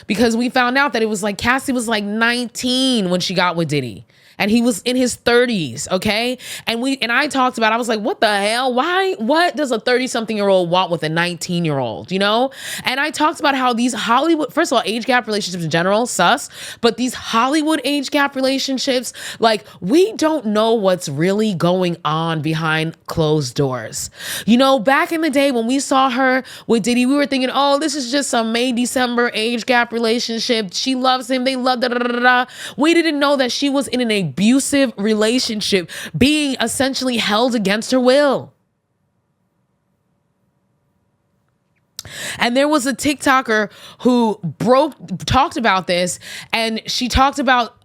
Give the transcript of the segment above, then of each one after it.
because we found out that it was like Cassie was like 19 when she got with Diddy. And he was in his 30s, okay? And I talked about, I was like, what the hell? What does a 30-something-year-old want with a 19-year-old, you know? And I talked about how these Hollywood, first of all, age gap relationships in general, sus, but these Hollywood age gap relationships, like, we don't know what's really going on behind closed doors. You know, back in the day when we saw her with Diddy, we were thinking, oh, this is just some May-December age gap relationship. She loves him. They love da-da-da-da. We didn't know that she was in an abusive relationship, being essentially held against her will. And there was a TikToker who talked about this, and she talked about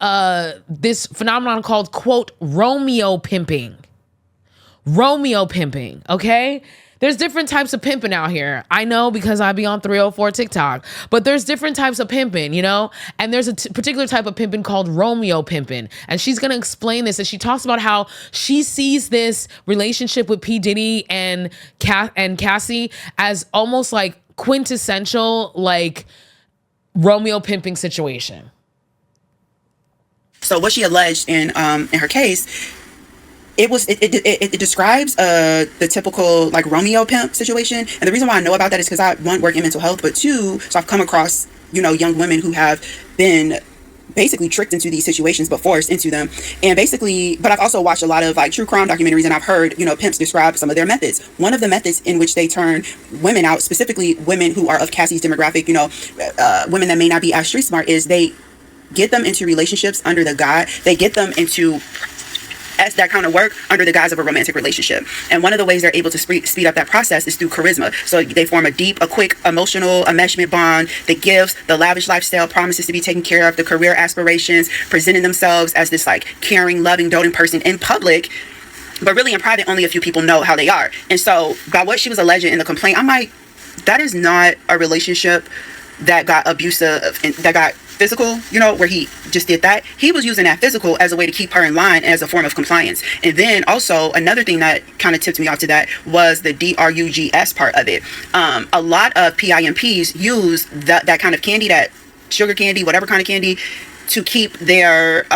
this phenomenon called, quote, Romeo pimping. Romeo pimping, okay? There's different types of pimping out here. I know because I be on 304 TikTok, but there's different types of pimping, you know? And there's a particular type of pimping called Romeo pimping. And she's going to explain this. And she talks about how she sees this relationship with P. Diddy and Cassie as almost like quintessential, like Romeo pimping situation. So what she alleged in her case, it describes the typical like Romeo pimp situation. And the reason why I know about that is because I, one, work in mental health, but two, so I've come across, you know, young women who have been basically tricked into these situations, but forced into them. And basically, but I've also watched a lot of like true crime documentaries, and I've heard, you know, pimps describe some of their methods. One of the methods in which they turn women out, specifically women who are of Cassie's demographic, you know, women that may not be as street smart, is they get them into relationships under the guise, they get them into that kind of work under the guise of a romantic relationship. And one of the ways they're able to speed up that process is through charisma. So they form a deep, a quick emotional enmeshment bond, the gifts, the lavish lifestyle, promises to be taken care of, the career aspirations, presenting themselves as this like caring, loving, doting person in public, but really in private, only a few people know how they are. And so by what she was alleging in the complaint, I'm like, that is not a relationship that got abusive and that got physical, you know, where he just did that. He was using that physical as a way to keep her in line as a form of compliance. And then also another thing that kind of tipped me off to that was the drugs part of it. A lot of PIMPs use that kind of candy, that sugar candy, whatever kind of candy, to keep their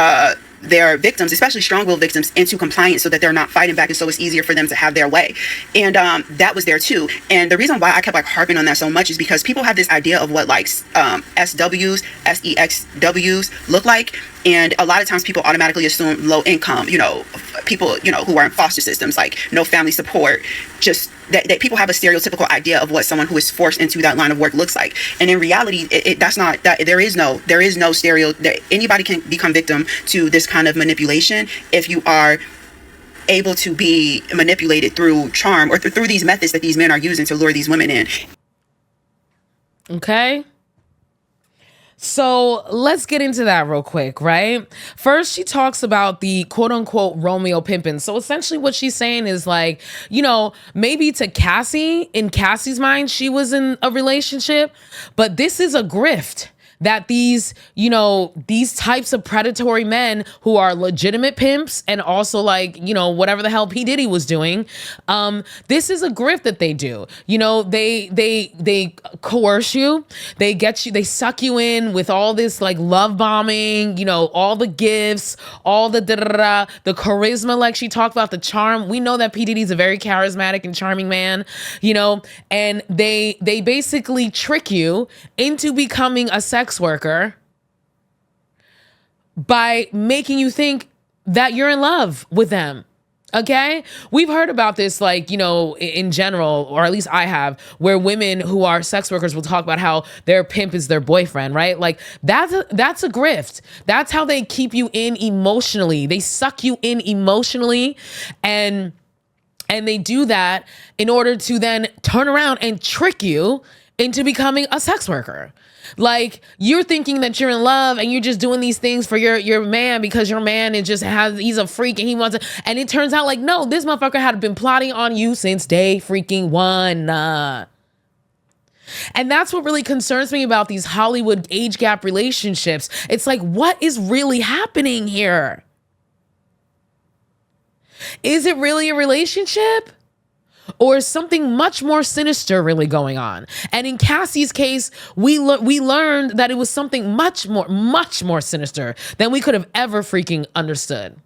victims, especially strong-willed victims, into compliance so that they're not fighting back, and so it's easier for them to have their way. And that was there too. And the reason why I kept like harping on that so much is because people have this idea of what like SWs, SEXWs look like. And a lot of times people automatically assume low income, you know, people, you know, who are in foster systems, like no family support, just that people have a stereotypical idea of what someone who is forced into that line of work looks like. And in reality, that's not that. There is no stereo that anybody can become victim to this kind of manipulation if you are able to be manipulated through charm or through these methods that these men are using to lure these women in. Okay. So let's get into that real quick, right? First, she talks about the quote unquote Romeo pimping. So essentially what she's saying is like, you know, maybe to Cassie, in Cassie's mind, she was in a relationship, but this is a grift that these, you know, these types of predatory men who are legitimate pimps and also like, you know, whatever the hell P. Diddy was doing, this is a grift that they do. You know, they coerce you, they get you, they suck you in with all this like love bombing, you know, all the gifts, all the da-da-da-da, the charisma, like she talked about, the charm. We know that P. Diddy's a very charismatic and charming man, you know, and they basically trick you into becoming a sex worker by making you think that you're in love with them. Okay? We've heard about this, like, you know, in general, or at least I have, where women who are sex workers will talk about how their pimp is their boyfriend, right? Like that's a grift. That's how they keep you in emotionally. They suck you in emotionally, and they do that in order to then turn around and trick you into becoming a sex worker. Like you're thinking that you're in love and you're just doing these things for your man because your man is he's a freak and he wants to, and it turns out like, no, this motherfucker had been plotting on you since day freaking one. And that's what really concerns me about these Hollywood age gap relationships. It's like, what is really happening here? Is it really a relationship? or is something much more sinister really going on? And in Cassie's case, we learned that it was something much more sinister than we could have ever freaking understood.